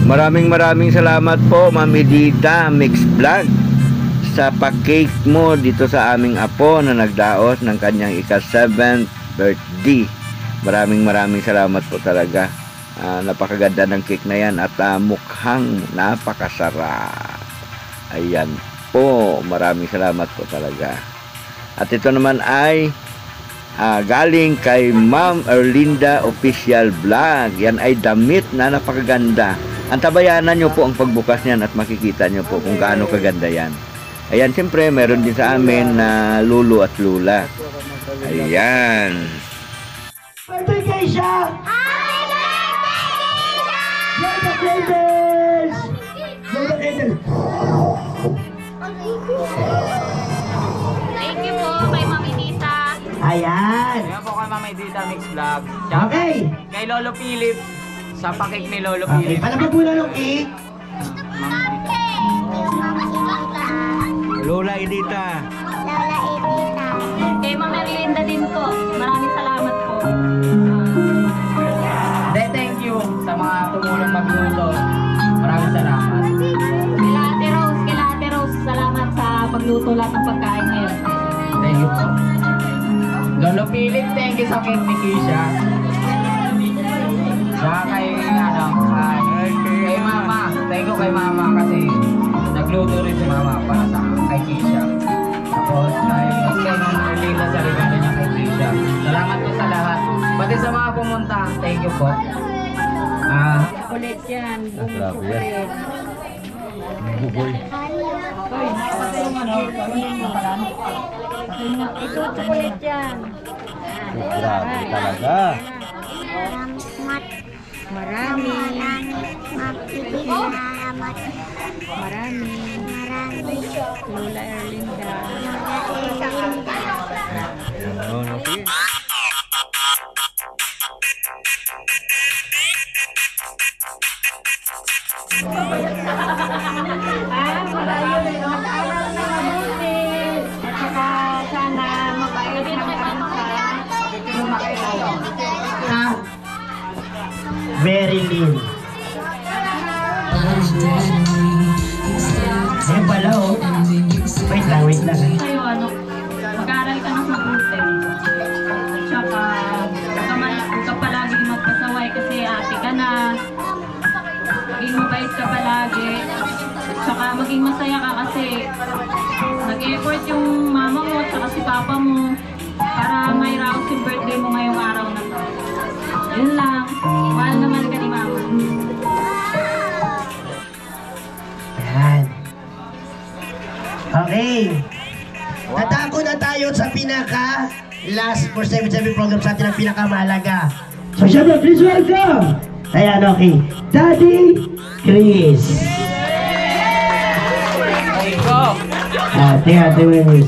Maraming salamat po, Ma'am Edita Mix Vlog, sa pa-cake mo dito sa aming apo na nagdaos ng kanyang ika-7th birthday. Maraming salamat po talaga. Napakaganda ng cake na yan at mukhang napakasarap. Ayan po, maraming salamat po talaga. At ito naman ay galing kay Ma'am Erlinda Official Vlog. Yan ay damit na napakaganda. Antabayanan nyo po ang pagbukas niyan at makikita nyo po kung gaano kaganda yan. Ayan, siyempre meron din sa amin na lulu at lula. Ayan. Birthday Keisha! Happy birthday, Keisha! Blow the candles! Blow the candles! Thank you po kay Ma'am Edita. Ayan! Ayan po kay Ma'am Edita Mix Vlog. Okay! Kay Lolo Philip. Sa pakik ni Lolo Okay, Philip. palabag muna ng cake. Lola Edita. Kay Ma'am Erlinda din po. Maraming salamat po. Thank you sa mga tumulong magluto. Maraming salamat. Kay Ate Rose, salamat sa pagluto lahat ng pagkain ngayon. Thank you po. Lolo Philip, thank you sa cake ni Keisha. Saka kay Mama. Thank you kay Mama kasi nagluto rin si Mama para sa kay Keisha. Tapos kay Ma'am Erlinda sa regalo niya kay Keisha. Salamat po sa lahat. Pati sa mga pumunta, thank you po. Ulit yan. Grabe yan. Buboy. Ito, chocolate yan. Grabe talaga. Marami. Lola Erlinda. Ayun, okay. Mag-aral na mabuti. At saka sana mabait na Marilyn. Ayan pala oh. Wait lang. Sa'yo, mag-aral ka ng mabuti. Tsaka, huwag ka palagi magpasaway kasi ate ka na. Maging mabait ka palagi. Tsaka maging masaya ka kasi nag-effort yung mama mo tsaka si papa mo para may raos yung birthday mo ngayong araw na to. Yun lang. Mahal naman ka ni mama. Ayan. Okay. Natako na tayo sa pinaka last for 77 program sa atin ang pinakamahalaga. So syempre, please welcome. Ayan, okay. Daddy Chris. Ate Willis.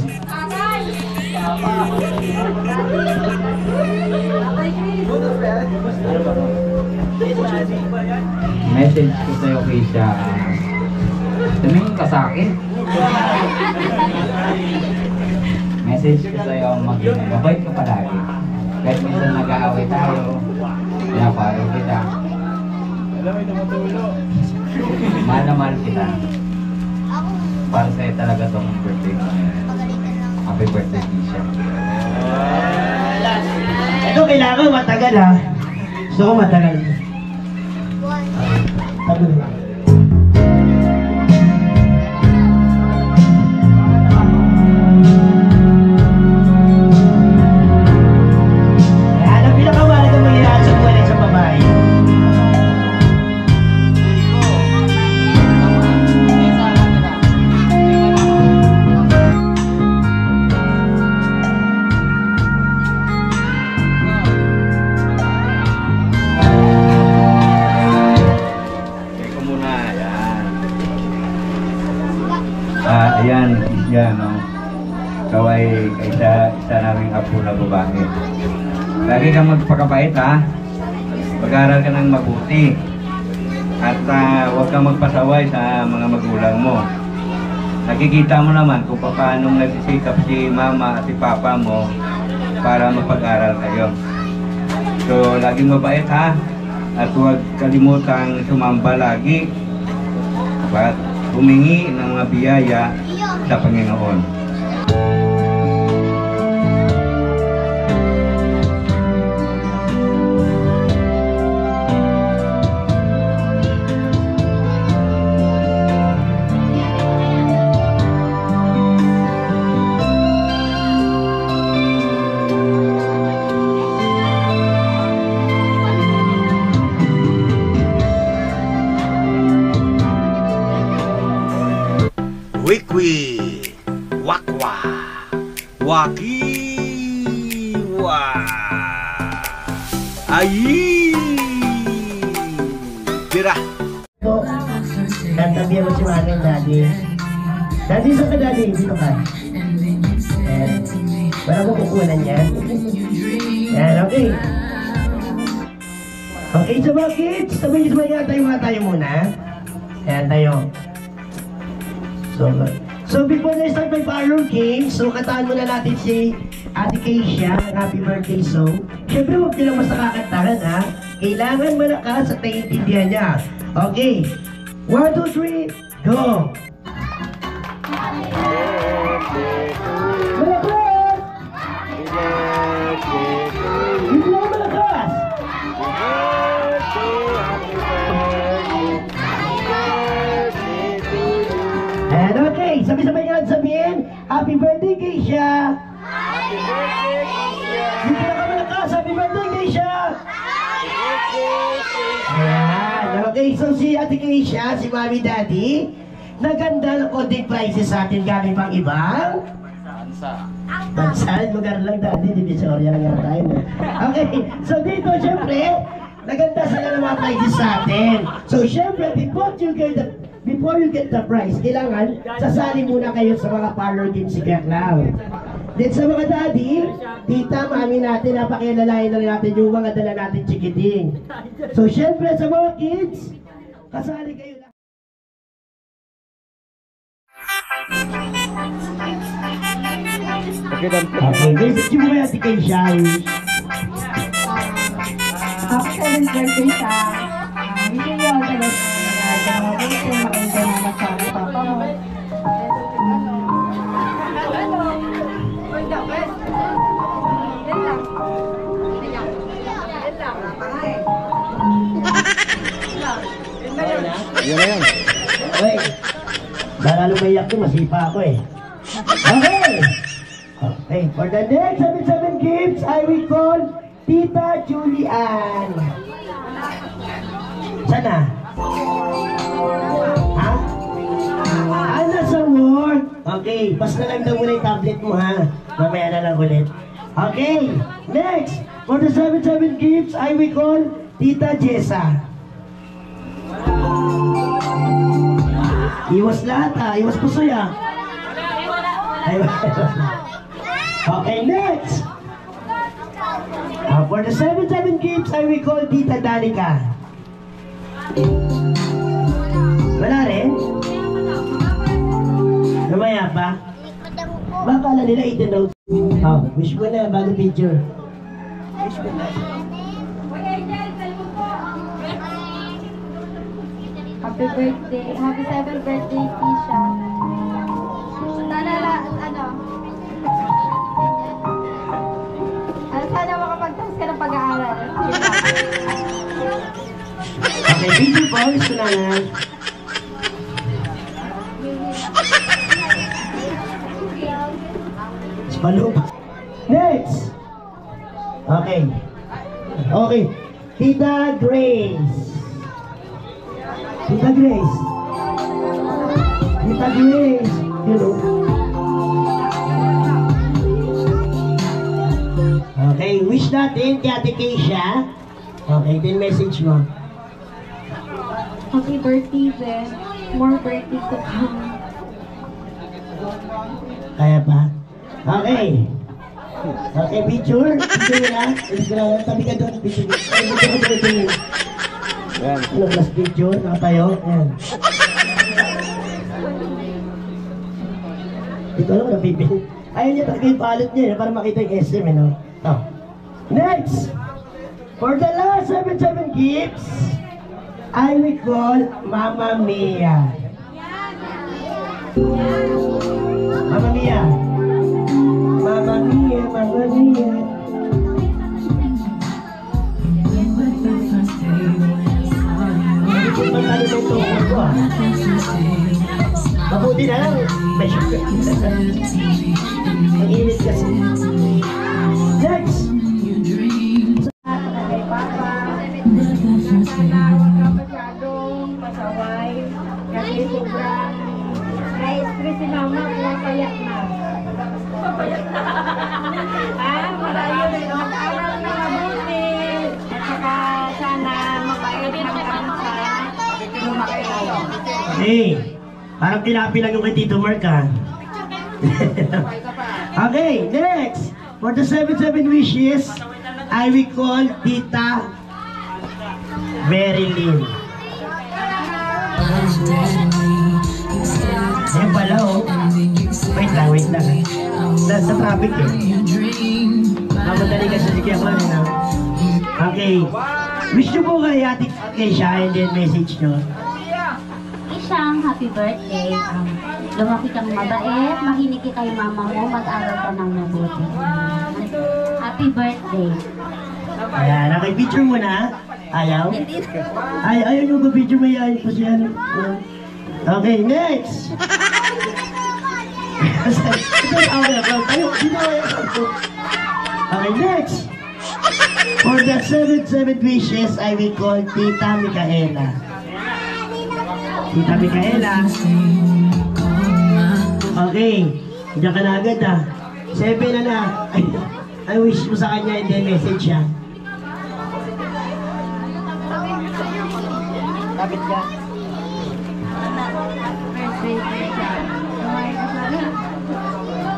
Message ko sa'yo, Keisha. Tumingin ka sa akin. Message ko sa'yo, mabait ka palagi. Kahit minsan nag-aaway tayo, pinaparaw kita. Mahal na mahal kita. Para sa'yo talaga itong birthday mo. Happy birthday, Keisha. Ito kailangan matagal ha. Gusto ko matagal. Tagal. Ayan, ang pinakamahalagang mangyayari sa buwan ay sa babae. Ayan, yan, no? Ikaw ay isa naming apo na babae. Lagi kang magpakabait, ha? Mag-aral ka ng mabuti. At huwag kang magpasaway sa mga magulang mo. Nakikita mo naman kung paano nagsisikap si mama at si papa mo para mapag-aral kayo. So, laging mabait, ha? At huwag kalimutang sumamba lagi at humingi ng mga biyaya sa Panginoon. Wikwi, wakwa, wakiwa, ayi, tira. Po, tatabihan mo si Mami and Daddy. Daddy, saan ka, Daddy? Dito ka. Ayan. Wala mo kukunan yan. Ayan, okay. Okay, so mga kids, sabay-sabay nga tayo muna. Ayan, tayo. So before I start my parlor game, so kataan muna natin si Ate Keisha, happy birthday song. Siyempre huwag nilang mas nakakatangan ha. Kailangan malakas at naiintindihan niya. Okay, 1, 2, 3, go! Malakas! Hindi lang malakas! And okay, sabay-sabay nga sabihin, happy birthday, Keisha! Happy birthday, Keisha! Hindi na ka malakas, happy birthday, Keisha! Happy birthday, Keisha! Ayan, okay, so si Ate Keisha, si Mami Daddy, naganda ng konting prizes sa atin galing pang ibang bansa, lugar lang Daddy, Divisoria lang nga tayo. Okay, so dito, syempre, naganda sila ng mga prizes sa atin. So syempre, before you get the prize, kailangan sasali muna kayo sa mga parlor games si Kuya Clown. Then sa mga daddy, tita, mami natin, napakilalain na rin natin yung mga dala natin chikiting. So syempre sa mga kids, kasali kayo lang. Okay, guys, yung mga si Keisha. Happy 7th birthday sa wishing you all the best. Papa mo. Yan na yan. Okay. Dahil lumayak ko, masipa ako eh. Okay. Okay, for the next 77 gifts, I will call Tita Julian. Sana? Ha? Ano sa word? Okay, basta lang daw muna yung tablet mo ha. Mamaya na lang ulit. Okay, next. For the 77 gifts, I will call Tita Jessa. Iwas lahat ha, iwas pusoy ha. Okay, next. For the 77 gifts, I will call Tita Danica. Wala rin? Namaya pa? Baka na nila 18 daw. Oh, wish mo na, bago picture. Wish mo na. Happy birthday. Happy 7th birthday, Keisha. Sana makapagtapos ka ng pag-aaral. Okay, video po, gusto na na. Next! Okay. Okay. Tita Grace. Tita Grace. Tita Grace. You know. Okay, wish natin kay Ate Keisha. Okay, then message mo. Happy birthday, then. More birthdays to come. Kaya pa? Okay. Okay, picture. Picture na. Picture na. Tabi ka doon. Picture. Picture. Yan. Ano, plus picture. Nakatayo. Ayan. Ito lang, napipili. Ayaw niya talaga yung palette niya para makita yung SM, no? Oh. Next! For the last 77 gifts, I will call Mama Mia. Mama Mia. Mama Mia, Mama Mia. Mabuti na lang, may sugar. Ang init kasi. Next! Kay Papa, kailangan ka masyadong pasaway kasi sobrang na-stress si Mama, pumapayat na. Malayo rin, mag-aral na mabuti at saka sana mabait ng kansa lumaki kayo. Hey, parang tinapi lang yung kay Tito Mark, ha? Okay, next! For the 77 wishes, I will call Tita Marilyn. Ayan pala, oh. Wait lang. Nasa traffic, eh. Mamadali ka sa sikya ko, ano? Okay. Wish nyo po kay Ate Keisha and then message nyo. Isang happy birthday. Lumaki kang mabait, mahinig ka kay mama mo, mag-aral ka ng mabuti. Happy birthday. Ayan, okay, picture mo na. Ayaw? Ayaw nyo ba picture mo yan? Kasi yan. Okay, next! Okay, next! For the 77 wishes, I will call Tita Micaela. Tita Micaela. Okay, diyan ka na agad, ah. 7 na. I wish mo sa kanya and then message siya. Kapit ka.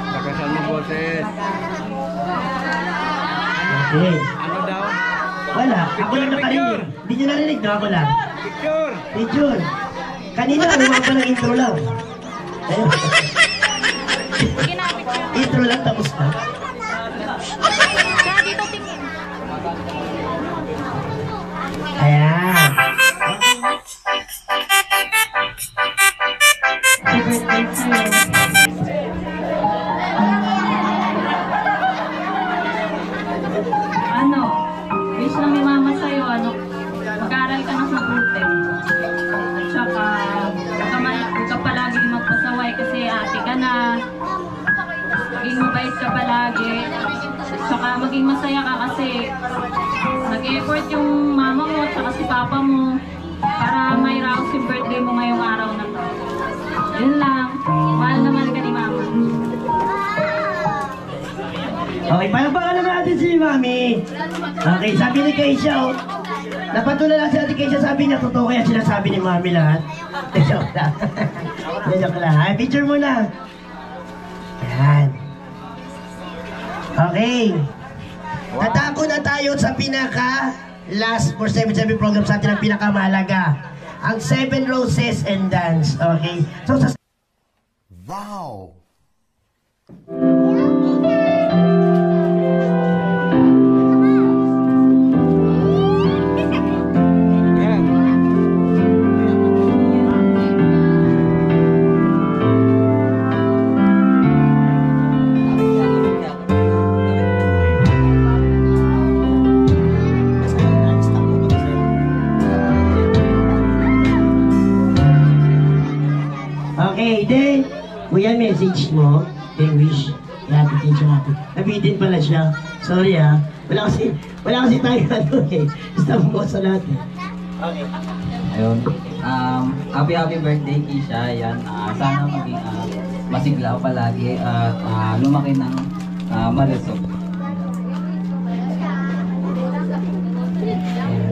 Pagkasal mo, boses. Okay. Ano daw? Wala, ako lang nakarinig. Hindi nyo narinig, no? Ako lang. Picture! Picture. Kanina, lumang pa ng intro lang. Ayun. Intro lang, tapos na. Ayan. Ano, wish lang ni mama sa'yo, mag-aral ka ng mabuti. At saka, huwag ka palagi magpasaway kasi ate ka na. Maging mabait ka palagi. At saka maging masaya ka kasi nag-effort yung mama mo at saka si papa mo para may raos yung birthday mo ngayong araw na to. Yun lang. Mahal na mahal ka ni mama. Okay, palakpakan naman natin si Mami. Okay, sabi ni Keisha, oh. Napatulala si Ate Keisha, sabi niya, totoo kaya sinasabi ni Mami lahat. Joke lang. Joke lang. Ay, picture mo na. Yan. Okay. Tatako na tayo sa last for 77 program sa atin ang pinakamahalaga. Ang 7 Roses and Dance. Okay? So, sa Wow! okay, then, kuya message mo, then wish. Yan, teacher natin. Nabitin pala siya. Sorry, ha. Wala kasi tayo Stop mo sa lahat, eh. Okay. Ayun. Happy birthday, Keisha. Yan. Sana maging masigla palagi at lumaki ng malusog.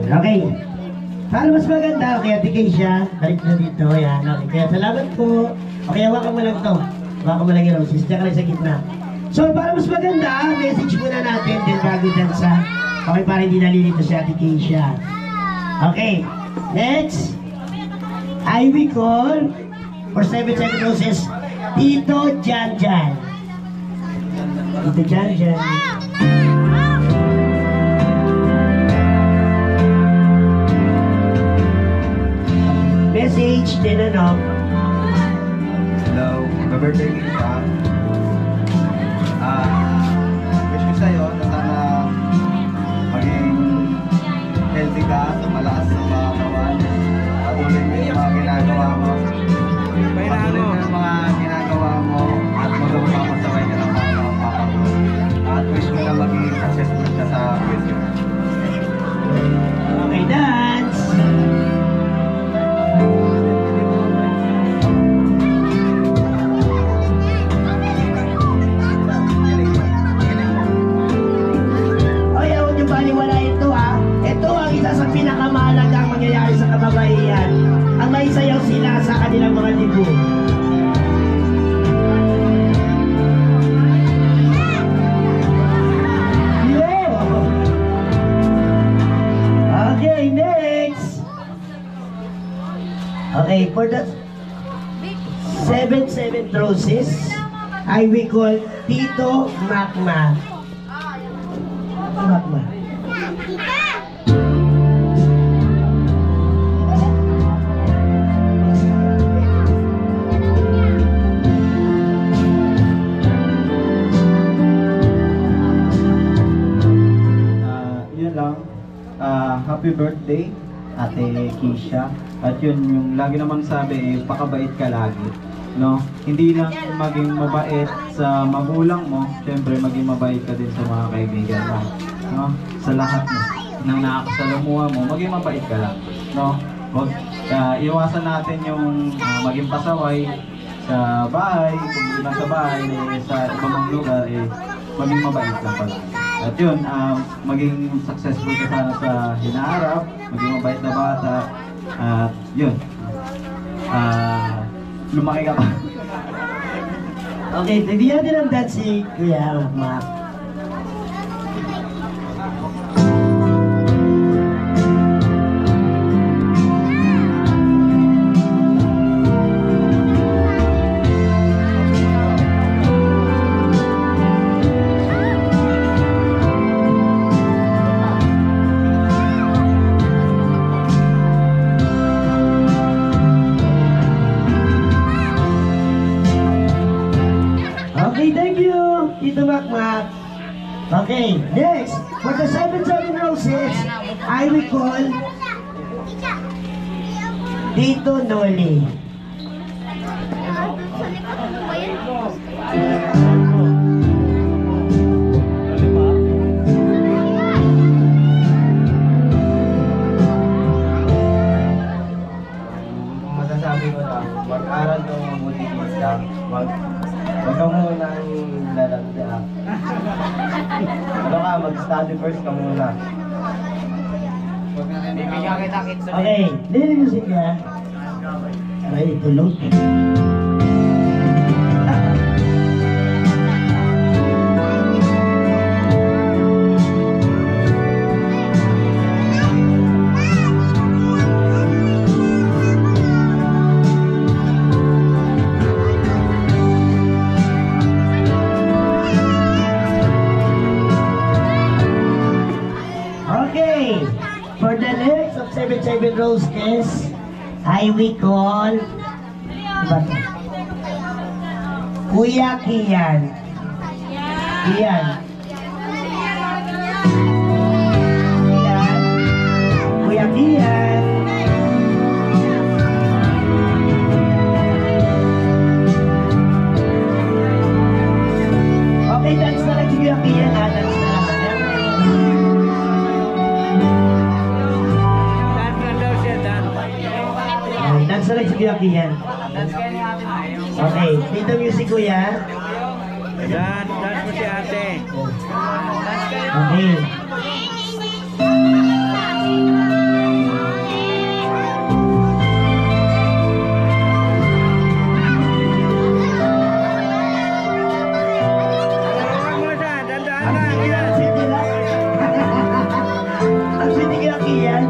Okay. Para mas maganda, okay, Ate Keisha, balik na dito, yan. Okay, kaya salamat po. Okay, hawakan mo lang to. Hawakan mo lang yung roses. Diyan ka lang sa gitna. So, para mas maganda, message muna natin, then bago dansa. Okay, para hindi nalilito si Ate Keisha. Okay, next. I will call for 77 roses, Tito Janjan. Tito Janjan. message din ano. Hello, birthday Kisha. Wish ko sa'yo na sana maging healthy ka, malakas sa mga kawan. Patuloy mo yung mga ginagawa mo. Patuloy mo yung mga ginagawa mo at magpapasabay ka ng mga papa mo. At wish mo na maging successful ka sa future. Okay, dance! Oy, huwag niyo baliwala ito ha. Ito ang isa sa pinakamahalagang mangyayari sa kababaihan. Ang may sayaw sila sa kanilang mga libo. Okay, next. Okay, for the 7 roses, I will call Tito Macma. Macma. Yun lang. Happy birthday, Ate Kisha. At yun, yung lagi namang sabi, pakabait ka lagi. No? Hindi lang maging mabait sa magulang mo, syempre maging mabait ka din sa mga kaibigan mo. No? Sa lahat ng nakakasalamuha mo, maging mabait ka lang. No? Wag, iwasan natin yung maging pasaway sa bahay, kung hindi man sa bahay, sa ibang lugar, maging mabait lang pala. At yun, maging successful ka sana sa hinaharap, maging mabait na bata, at yun, lumaki ka pa. Okay, bigyan natin ng dance si Kuya Mac. Okay, thank you, Tito Macmac. Okay, next, for the 7 roses, I will call Tito Noli. Masasabi ko lang, mag-aral ka mabuti ka, wag ka muna ang lalanda. Ano ka, mag-study first ka muna. Okay, little music ha. Ready to load. Okay, for the lyrics of 7 roses, I will call Kuya Kian. Kian. Kuya Kian. Okay, dance na lang si Kuya Kian ha. Dance na lang. Dance na lang si Kuya Kian. Okay, dito music Kuya. Dance mo si ate. Okay. Ang sweet ni Kuya Kian.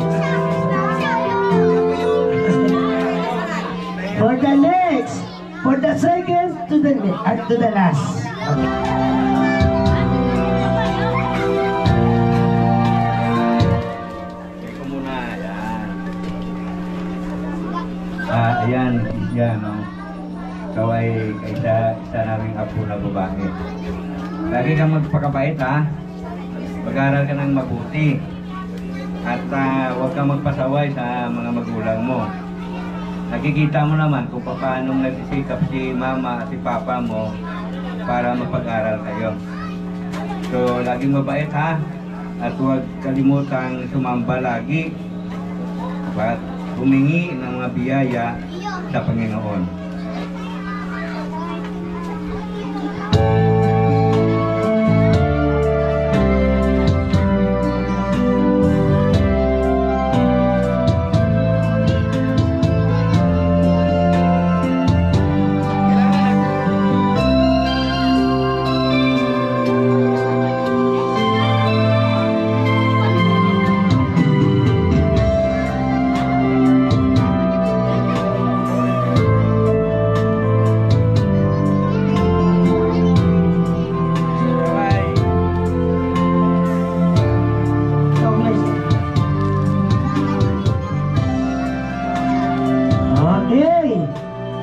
For the next, for the second to the last. Okay. Ikaw muna, yan. Ayan, yan, no? Ikaw ay isa naming apo na babae. Lagi kang magpakabait, ha? Mag-aral ka ng mabuti. At huwag kang magpasaway sa mga magulang mo. Nakikita mo naman kung paano nagsisikap si mama at si papa mo para mapag-aral kayo. So, laging mabait, ha? At huwag kalimutang sumamba lagi at humingi ng mga biyaya sa Panginoon.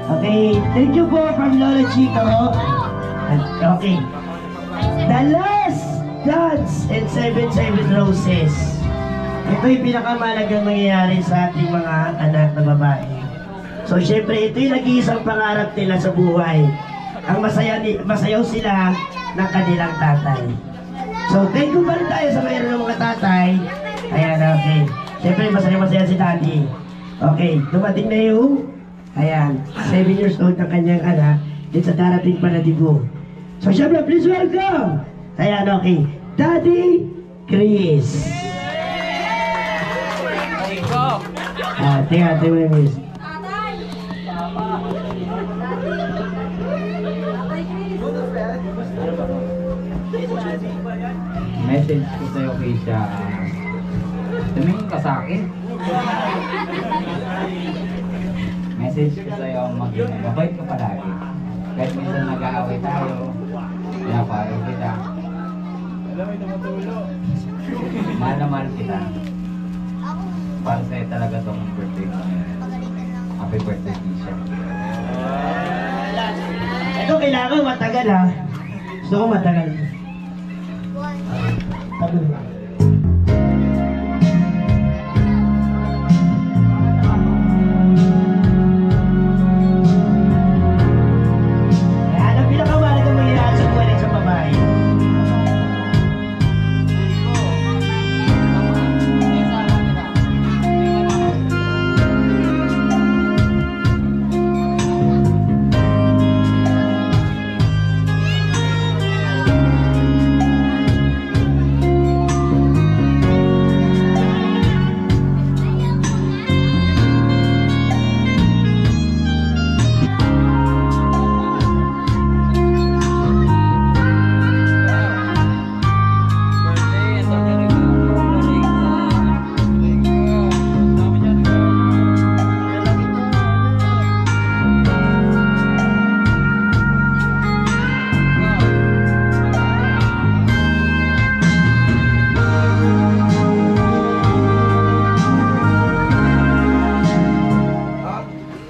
Okay, thank you po from Lola Chico. Okay. The last dance in 77 Roses. Ito yung pinakamalagang nangyayari sa ating mga anak na babae. So, syempre, ito yung nag-iisang pangarap nila sa buhay. Ang masayaw sila ng kanilang tatay. So, thank you pa rin tayo sa mayroon ng mga tatay. Ayan, okay. Syempre, masaya si daddy. Okay, dumating na yung ayan, 7 years old ang kanyang anak din sa darating pa na dibo. So, syempre, please welcome! Ayan, okay. Daddy Chris. Tingnan mo yung miss. Message ko sa'yo, Keisha. Tumingin ka sa akin. Message ko sa'yo, mabait ka palagi. Kahit minsan nag-aaway tayo, pinaparo kita. Mahal na mahal kita. Para sa'yo talaga itong birthday mo. Happy birthday, Keisha. Ito kailangan matagal, ha? Gusto ko matagal.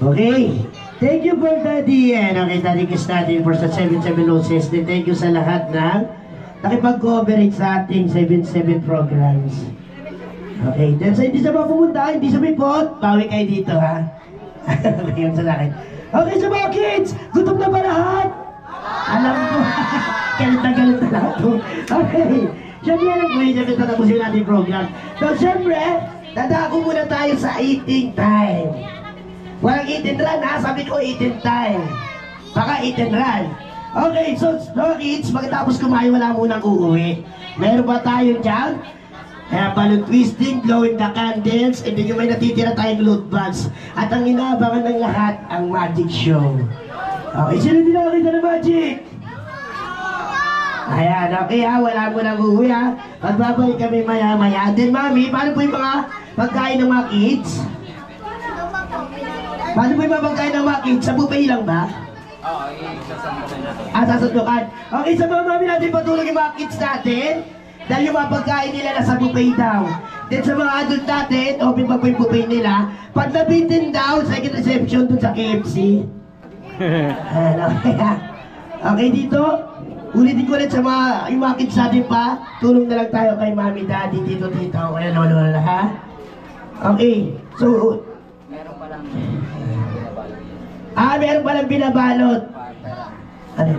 Okay. Thank you for Daddy. Okay, Daddy Kistatin for sa 77 Roses. Thank you sa lahat na nakipag-cooperate sa ating 77 programs. Okay. Then sa hindi sa mga pumunta, hindi sa may pot, bawi kayo dito, ha? Yun sa akin. Okay, sa mga kids, gutom na ba lahat? Alam ko. Galit na lahat. Okay. Siyempre, alam ko yun, siyempre tatapusin natin yung program. So, siyempre, dadako muna tayo sa eating time. Walang eat and run, ha? Sabi ko eat and time. Baka eat and run. Okay, so mga kids, pagkatapos kumain, wala munang uuwi. Meron ba tayo dyan? Balloon twisting, blowing the candles, and then yung may natitira tayong loot bags. At ang inaabangan ng lahat, ang magic show. Okay, sino din nakakita ng magic? Ayan, okay ha, wala munang uuwi ha. Magbabalik kami maya-maya. Then mami, paano po yung mga pagkain ng mga kids? Paano po yung mabagkain ng mga kids? Sa buffet lang ba? Oo, sasandukan natin. Sasandukan. Okay, sa mga mami natin patulog yung mga kids natin. Dahil yung mga pagkain nila nasa buffet daw. Then sa mga adult natin, open pa po yung buffet nila. Pag nabitin daw, second reception dun sa KFC. Okay dito, ulitin ko ulit sa mga, yung mga kids natin pa, tulong na lang tayo kay mami, daddy, tito, tita, o kaya lolo na, ha? Okay, so, Meron pa lang. meron palang binabalot. Ano?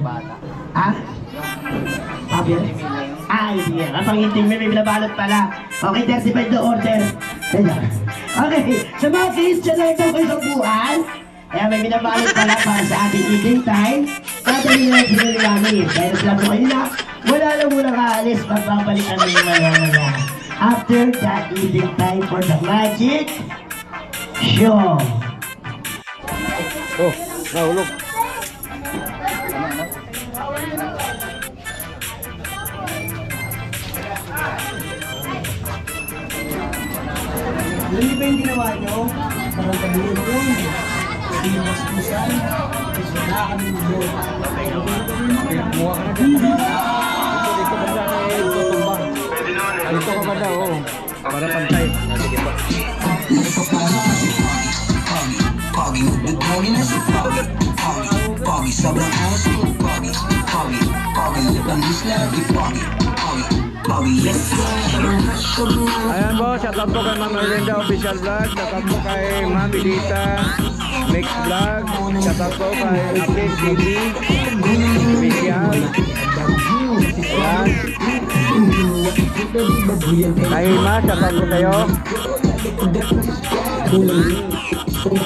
Ah? Pabir? Hindi yan. Ang panginting may binabalot pala. Okay, 35 the order. Okay, sa mga kids, dyan lang ito kayo sa buwan. Kaya may binabalot pala para sa ating eating time. Dadali na sila ni Mami. Kaya sila po kayo na. Wala na muna kaalis. Magbabalik kami yung mga after that eating time for the magic show. Oh, nahulog. Hindi ba yung ginawa nyo? Parang kabuhin yun. Hindi yung maspusan. Kasi wala kami nyo. Mukha ka na dyan. Dito ka dyan eh, tutumbang. Dito ka ba daw, oo. Para pantay. Sige pa. Pogi, with holiness, pogi, sobrang angas ko, pogi, labanis lagi, pogi, yes, Ayan po, shoutout po kay Ma'am Erlinda Official Vlog. Shoutout po kay Ma'am Edita Mix Vlog. Shoutout po kay Apin TV Official. Ayan. Kay Ima, shoutout po kayo.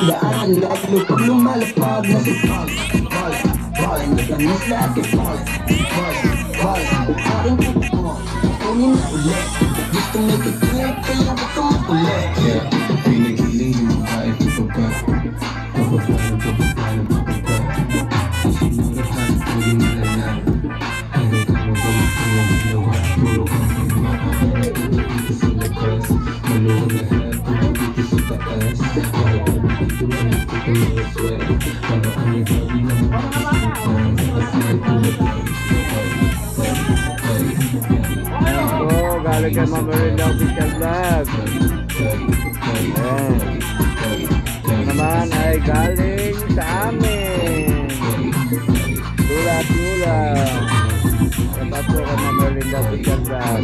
daan, lalo pag lumalapag na si Ball, labanis lagi, Ball, aking puto, kunin na ulit, gusto make it clear, kaya ba ito makulit? Pinagiling yung mga ito pagka Sinurahan ko din nila na hanggang ka magawa ko ang ginawa. Puro kang pagmamahal, dito sa labas. Maluwa lahat, dito sa taas. Para dito ang ito ka mga sweat. Para ang nagabi ng mga kasuntan. Asal ko na Ayan po, galing kay Ma'am Erlinda Official Vlog. Ayan. Ito naman ay galing sa amin. Tulat. Dapat po kay Ma'am Erlinda Official Vlog.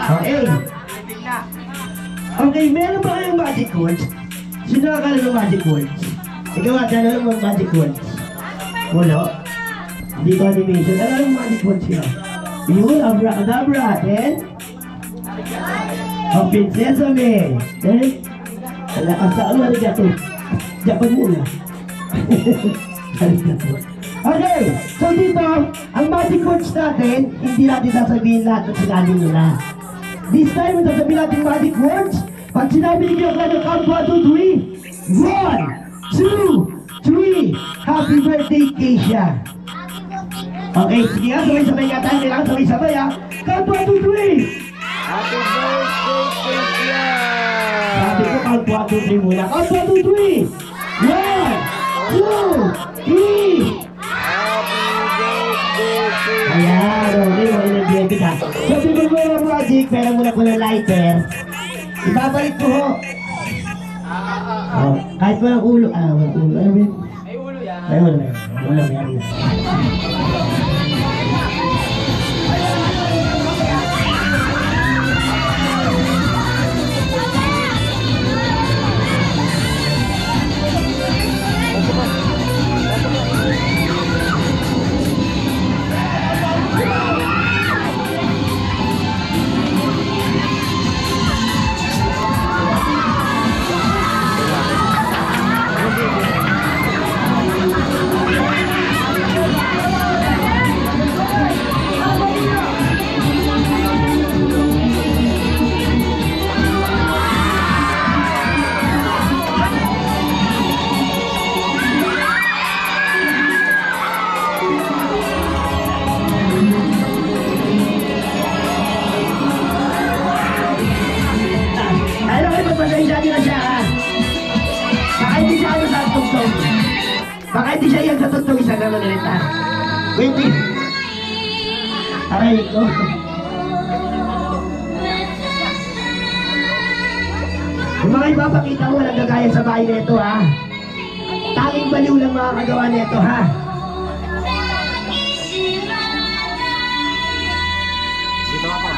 Okay. Okay, meron ba kayong magic words? Sino nakakala ng magic words? Ikaw at ano ng magic words? Wala. Hindi ko animation. Ano ng magic words sila? Yun, abracadabra. Then? Oh, prinsesa me. Then? Wala ka sa ano, arigato. Japan muna. Arigato. Okay, so dito, ang magic words natin, hindi natin sasabihin lahat ng sinabi nila. This time, ang sasabihin natin magic words, pag sinabi niyo ka ng count 1, 2, 3, 1, 2, 3, happy birthday, Keisha. Okay, sige nga, sabay-sabay nga tayo, kailangan sabay-sabay ha. Count 1, 2, 3. Happy birthday, Keisha! Sabi ko, count 1, 2, 3 muna. Count 1, 2, 3. 1, 2, 3. Ayan, okay, mga energetic ha. So, bigyan mo yung magic, pera muna ko ng lighter. Ibabalik ko ho. Oh, kahit walang ulo. Walang ulo. Ano yun? May ulo yan. May ulo. Wala, meron yan. Baka hindi siya yung katutong isa na manilita. Hindi. Aray ko. Yung mga ipapakita ko walang gagaya sa bahay na ito ha. Tanging baliw lang makakagawa na ito ha. Dito ako.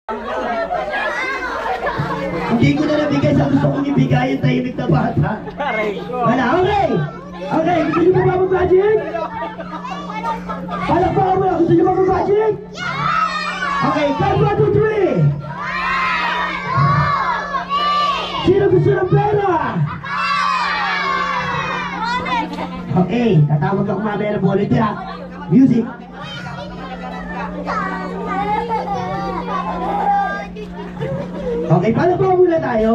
Hindi ko na nabigay sa gusto kong ibigay yung tahimik na bata. Wala, okay! Okay, gusto niyo ba mag-magic? Palakpakan mo na, gusto niyo ba mag-magic? Okay, count 1, 2, 3! Sino gusto ng pera? Okay, tatawag ako mamaya ng volunteer. Music! Okay, palakpakan muna tayo.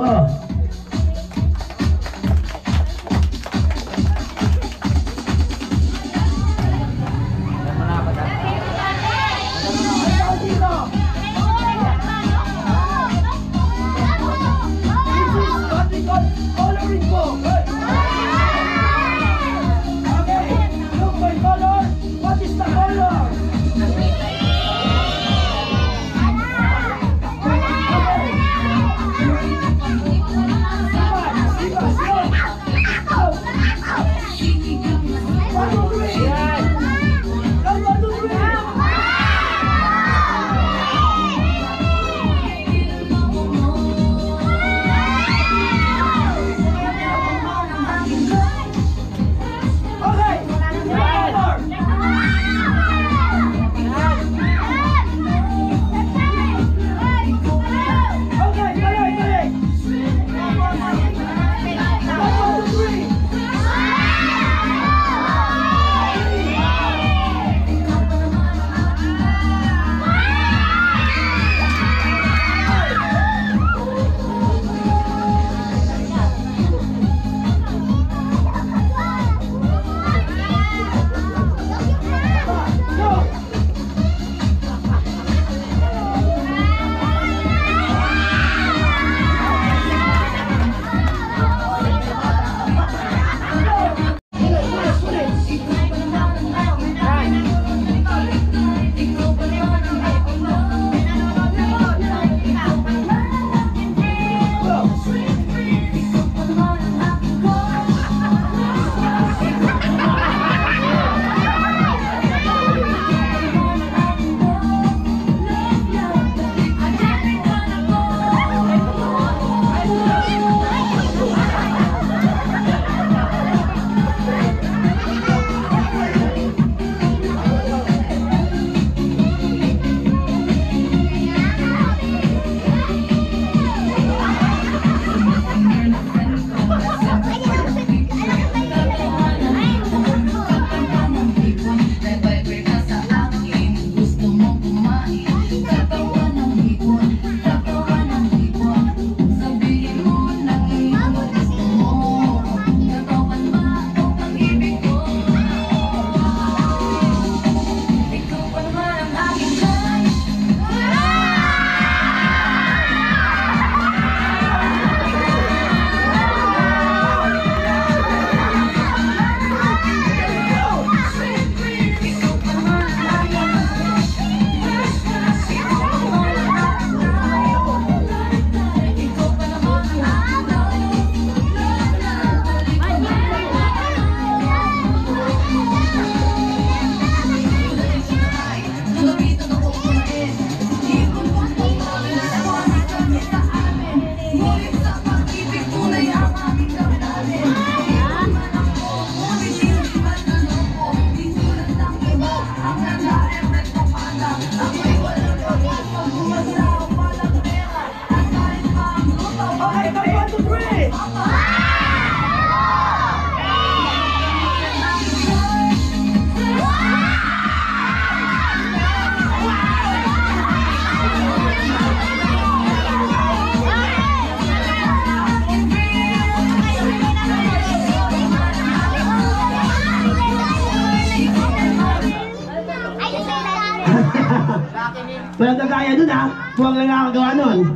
Walang kagaya dun ha. Huwag lang nakagawa nun.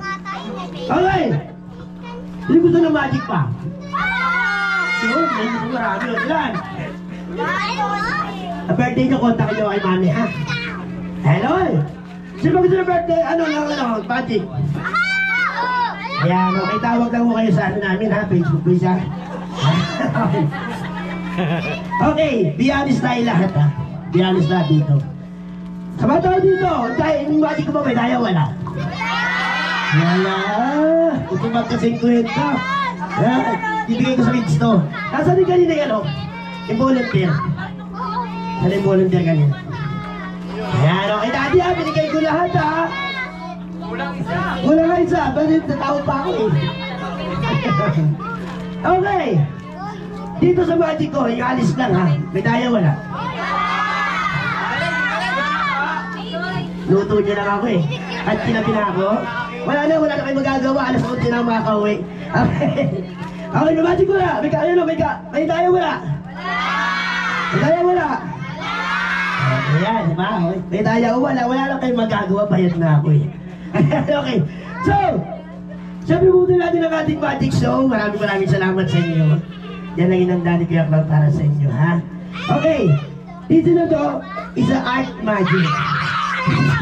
Okay. Hindi gusto ng magic pa. Yun, may gusto marami yun. Ilan? Birthday nyo, kontak nyo kay mami ha. Hello. Sino gusto ng birthday? Ano, magic? Ayan, okay. Tawag lang mo kayo sa ano namin ha. Facebook please ha. Okay, be honest tayo lahat ha. Be honest lahat dito. Sama tayo dito. Tayo, yung magic ko ba may daya wala? Wala. Ito magka-50. Yan. Ibigay ko sa kids to. Nasaan din kanina yan, oh? Yung volunteer. Saan yung volunteer kanina? Ayan, okay. Daddy, ha? Binigay ko lahat, ha? Kulang isa. Bakit natawag pa ako, eh? Okay. Dito sa magic ko, yung alis lang, ha? May daya wala. Luto niya lang ako, eh. At kinabi na ako. Wala na kayo magagawa. Alas 11 na ako makakauwi. Okay. Okay, may magic wala. May daya wala. May daya wala. Ayan, diba? May daya wala. Wala lang kayo magagawa. Bayad na ako, eh. Okay. So, sabi mo natin ang ating magic show. Maraming salamat sa inyo. Yan ang inanda ni Kuya Cloud para sa inyo, ha? Okay. Dito na to is a art magic.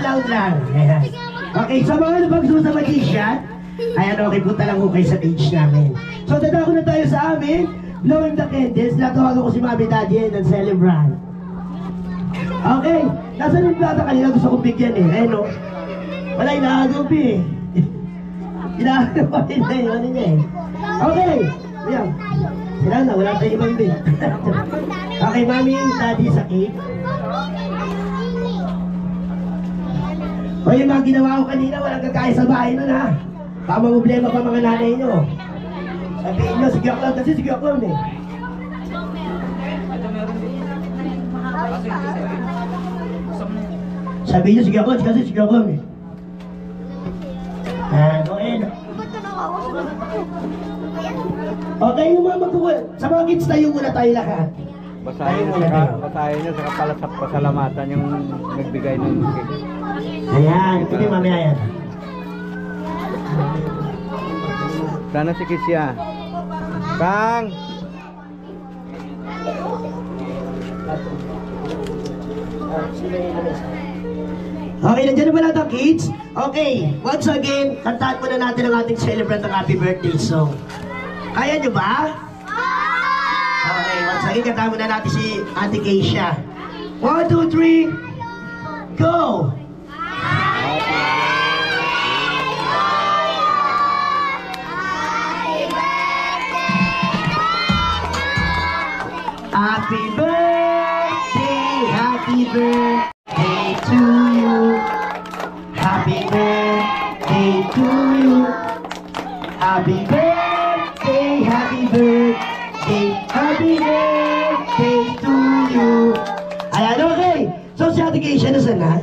Cloud lang. Ayan. Okay, sa mga nabagso sa magician, ayan, okay, punta lang ko kayo sa page namin. So, dadako na tayo sa amin, blowing the candles. Natawagan ko si Mami Daddy ng celebrant. Okay, nasa yung plata kanina, gusto kong bigyan, eh. Ayun, no? Wala, inaagabi, eh. Inaagabi na yun, ano niya, eh. Okay, ayan. Sila na, wala tayong ibang bin. Okay, Mami, Daddy, sa cake. O yung mga ginawa ko kanina, walang kagaya sa bahay nun, ha? Baka problema pa mga nanay nyo. Sabihin nyo, sige ako lang, kasi sige ako lang, eh. Sabihin nyo, sige ako lang, kasi sige ako lang, eh. Okay. Okay, yung mga magkukuha. Sa mga kids tayo muna tayo lahat. Basahin nyo, saka pala sa pasalamatan yung nagbigay ng cake. Ayan, ito yung mamaya yan. Sana si Kisya. Kang! Okay, nandiyan na ba lahat ang kids? Okay, once again, kantahan muna natin ang ating celebrant ng happy birthday song. Kaya nyo ba? Okay, once again, kantahan muna natin si Ate Keisha. 1, 2, 3, go! Happy birthday to you. Happy birthday to you. Happy birthday, happy birthday, happy birthday to you. Ayan, okay. So si Ate Keisha, nasa na?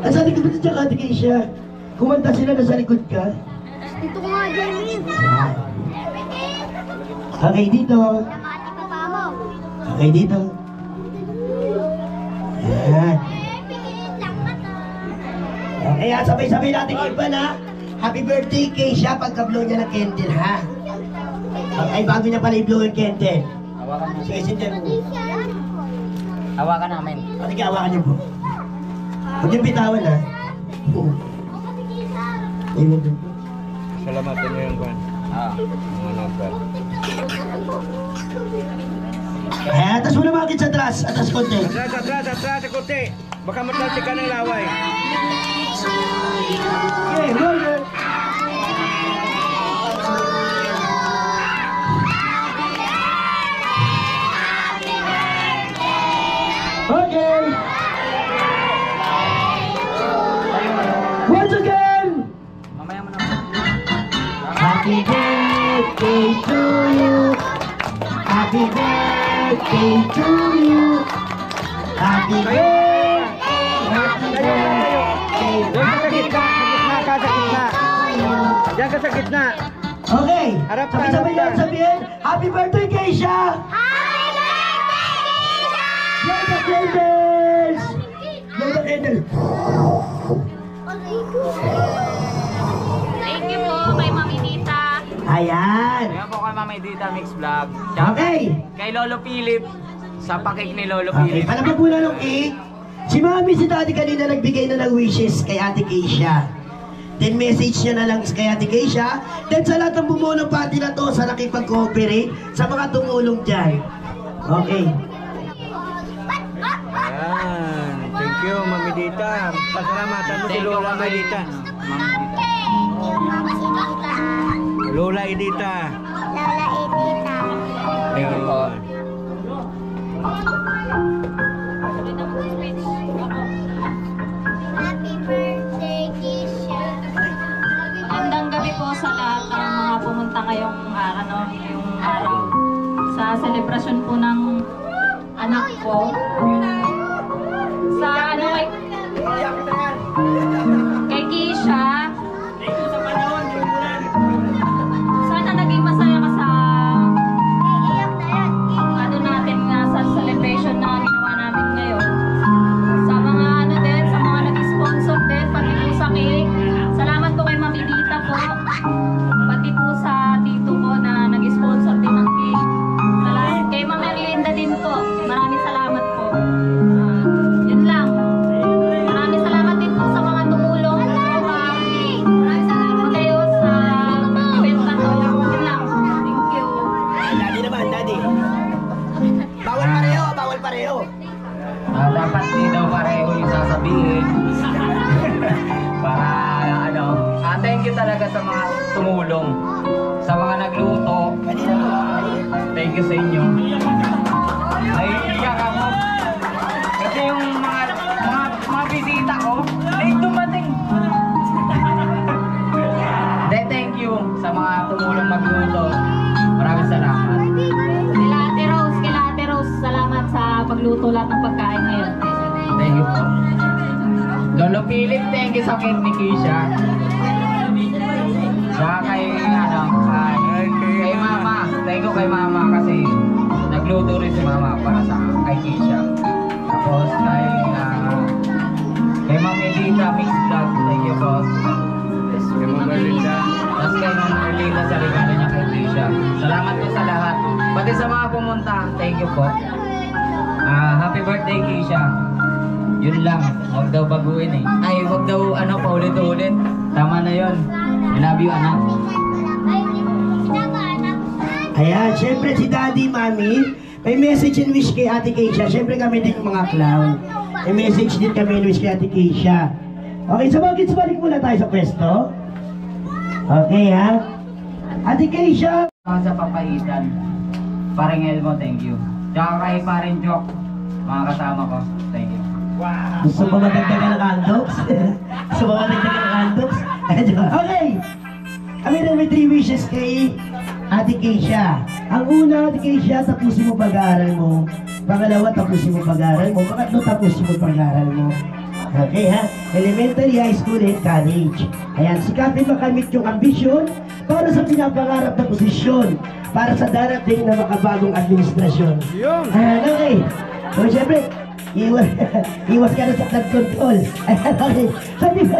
Nasa likod mo siya, Ate Keisha. Kumanta sila, nasa likod ka. Dito ko nga, Jermin. Okay, dito. Okay, dito. Ayan. Okay, sabay-sabay natin iba na. Happy birthday, Keisha, pagka-blow niya ng candle, ha? Okay, bago niya pala i-blow yung candle. Hawakan mo. Sige, sindihan mo. Hawakan namin. Sige, hawakan niyo po. Huwag niyong bitawan, ha? Ayun din po. Salamatan nyo yung kwan. Mga nagpan. Ayan, atas mo na mga kids atras. Atras konti. Atras, konti. Baka matlasik ka ng laway. Okay, roller. Okay. Once again. Mamaya mo na. Happy birthday to you. Happy birthday to you. Happy birthday. Happy birthday. Doon ka sa gitna. Diyan ka sa gitna. Okay. Harap ka, Sabay-sabay harap lang ka. sabihin. Happy birthday, Keisha. Blow the candles. Blow the candles. Thank you po kay Mami Tita. Ayan. Ayan po kay Mami Dita Mix Vlog. Okay. Kay Lolo Philip. Sa pakik ni Lolo Okay, Philip. palabag muna ng cake. Si Mami, si Daddy kanina nagbigay na ng wishes kay Ate Keisha. Then message niya na lang kay Ate Keisha. Then sa lahat ng bumuo ng party na to, sa nakipag-cooperate, sa mga tumulong dyan. Okay. Ayan. Thank you, Mami Dita. Pasalamatan mo si Lola Mami Dita. Mami Dita. Lola Edita. Lola Edita. Ayun. Happy birthday, Kisha. Magandang gabi po sa lahat ng mga pumunta ngayong araw sa selebrasyon po ng anak ko. Sa kay Kisha. Sana naging masaya ka sa natin nga sa celebration na ginawa namin ngayon. Sa mga sa mga nag-sponsor din, pati po sa cake. Salamat po kay Mami Dita po. Pati po sa tito ko na nag-sponsor din ng cake. Salamat kay Mami Erlinda din po. Maraming salamat po. Yun lang. Maraming salamat din po sa mga tumulong. Maraming salamat kayo sa event na to. Yun lang. Thank you. Daddy naman, Daddy. Bawal pareho, bawal pareho. Dapat di daw pareho yung sasabihin. Para thank you talaga sa mga tumulong, sa mga nagluto. Thank you sa inyo. Ay, iyak ako. Kasi yung mga bisita ko, ay dumating. Thank you sa mga tumulong magluto. Maraming salamat. Kila Ate Rose, salamat sa pagluto lahat ng pagkain ngayon. Thank you po. Lolo Philip, thank you sa cake ni Kisha. Saka kay Mama. Thank you kay Mama kasi nagluto rin si Mama para sa kay Kisha. Tapos kay Ma'am Elita Mix Vlog, thank you po. Kay Ma'am Erlinda. Tapos kay Ma'am Erlinda sa regalo niya kay Kisha. Salamat po sa lahat. Pati sa mga pumunta, thank you po. Happy birthday Kisha. Yun lang, huwag daw baguhin eh. Ay, huwag daw paulit-ulit. Tama na yun. I love you, anak. Ayan, syempre si Daddy, Mami, may message and wish kay Ate Keisha. Syempre kami din mga clown. May message din kami and wish kay Ate Keisha. Okay, so balik muna tayo sa pwesto. Okay, ha? Ate Keisha. Sa papaitan. Parang Elmo, thank you. Tsaka kay Paring Joke, mga kasama ko, thank you. Wow. Gusto mo matagdagan ng handles? Gusto mo matagdagan ng handles? Okay. Kami na may 3 wishes kay Ate Keisha. Ang una, Ate Keisha, tapusin mo pag-aaral mo. Pangalawa, tapusin mo pag-aaral mo. Pangatlo, tapusin mo pag-aaral mo. Okay ha? Elementary, high school, and college. Ayan, sikapin makamit yung ambisyon para sa pinapangarap na posisyon. Para sa darating na makabagong administrasyon. Ayan, okay. So, syempre, iwas ka na sa flood control. Ayan, okay. Sabi ko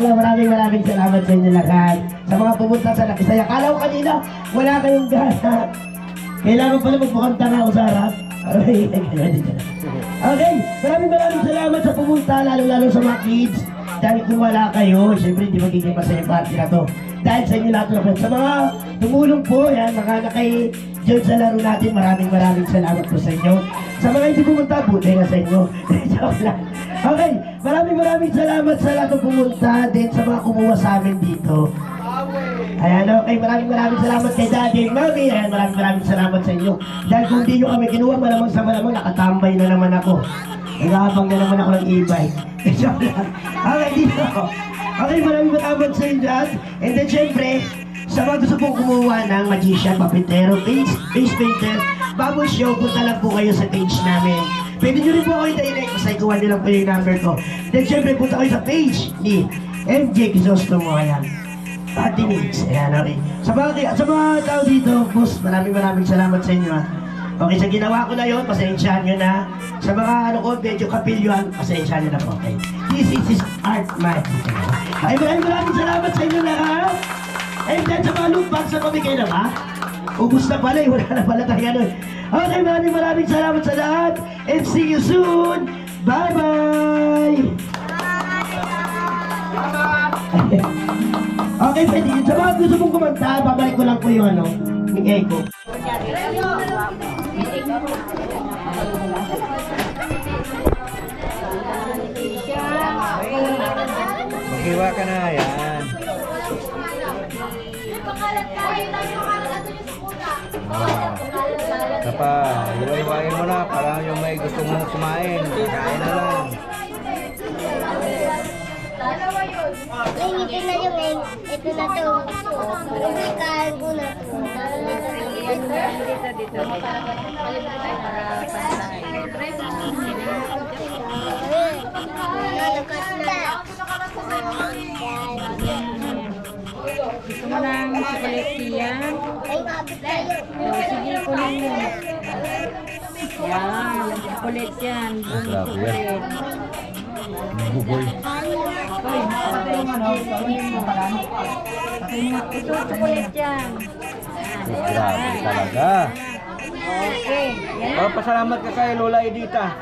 na maraming salamat sa inyo lahat. Sa mga pumunta sa Nakisaya. Kala ko kanina, wala kayong gana. Kailangan pala magmukhang tanga ako sa harap. Okay, maraming salamat sa pumunta, lalo sa mga kids. Dahil kung wala kayo, syempre hindi magiging masaya party na to. Dahil sa inyo lahat ng sa mga tumulong po, yan, mga nakay-join sa laro natin, maraming salamat po sa inyo. Sa mga hindi pumunta, buti nga sa inyo. Okay, maraming salamat sa lahat ng pumunta, din sa mga kumuha sa amin dito. Ayan, okay, maraming salamat kay Daddy, Mami. Ayan, maraming salamat sa inyo. Dahil kung di nyo kami kinuha, malamang nakatambay na naman ako. Nagkakabang na naman ako ng e-bike. Okay, dito. Okay, maraming salamat sa inyo dyan. And then, syempre, sa mga gusto pong kumuha ng magician, papintero, face painter, bubble show, punta lang po kayo sa page namin. Pwede nyo rin po ako i-direct kasi ikuha nyo lang po yung number ko. Then, syempre, punta kayo sa page ni MJ Crisostomo. Ayan. 30 minutes. Ayan, okay. Sa mga tao dito, boss, maraming salamat sa inyo, ha. Okay, sa ginawa ko na yun, pasensyahan nyo na. Sa mga medyo kapilyuan, pasensyahan nyo na po, okay. This is art magic. Ay, maraming salamat sa inyo lahat. And then, sa mga loot bags na pamigay na ba? Ubus na pala, wala na pala tayo nun. Okay, maraming salamat sa lahat. And see you soon. Bye-bye. Okay, pwede yun. Sa mga gusto mong kumanta, babalik ko lang po yung yung echo. Maghiwa ka na, yan. Napa, iwa-iwain mo na para yung may gusto mong kumain. Kain na lang. Ito na yung ito na to. Ikain ko na to. Dito. Gusto mo ng chocolate yan? Ay, mabit tayo. Sige, kunin mo. Yan, chocolate yan. Grabe yan. Buboy. Ito, chocolate yan. Grabe talaga. Okay. Yan. Oh, pasalamat ka kay Lola Edita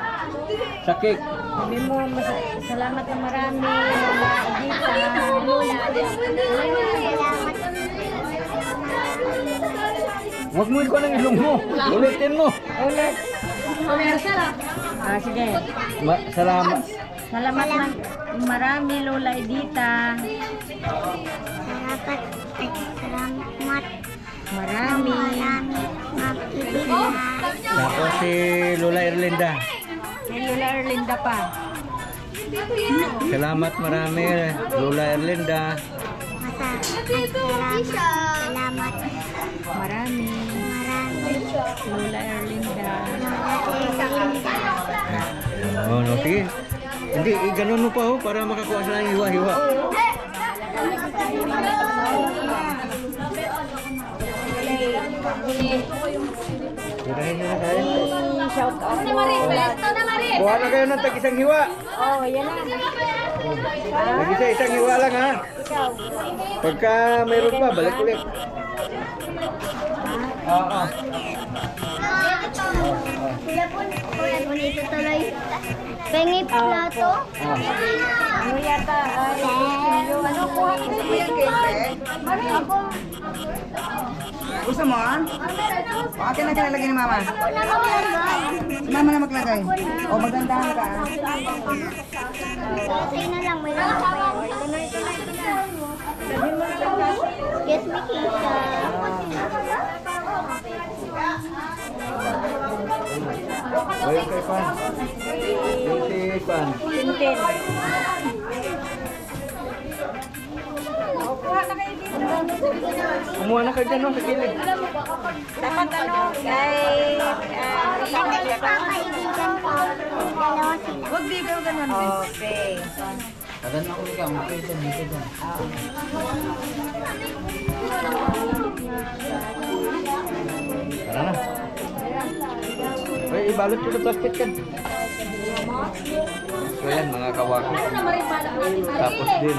sa cake. Sabi mo, salamat na marami. Lola Edita. Huwag mo ikaw ng ilong mo. Ulitin mo. Ulit. Sige. Salamat. Salamat man marami, Lola Edita. Salamat. Marami. Tapos si Lola Erlinda. Kay Lola Erlinda pa. Salamat marami, Lola Erlinda. Salamat. Marami. Lola Erlinda. Oh, no, sige. Hindi, ganun mo pa ho para makakuha sila ng hiwa-hiwa. Tirahin nyo na kayo. Shout out mo. Kuha na kayo ng tag-isang hiwa. Oh, yan na. Tag-isang hiwa lang ha. Pagka mayroon pa, balik ulit. Oo. Sila po, kuya, bonito tuloy. Pengi plato. Ano yata? Ano po? Gusto mo yung cake? Ako. Gusto mo? Akin na kinalagay ni Mama. Ako na maglagay. Si Mama na maglagay. O, magdandahan ka. Sa'yo na lang, may nalagay. Excuse me, Keisha. Ayun kay Pan. Yung si Pan. Tintin. Kumuha na kayo dyan no, sa kilid. Dapat ano, kay... Kaibigan ko. Dalawa sila. Huwag di ka ganun. Okay. Tagan ako ikaw, makita dito dyan. Tara na. Ay, ibalot ko sa plastic kan. So yan, mga kawaki. Tapos din.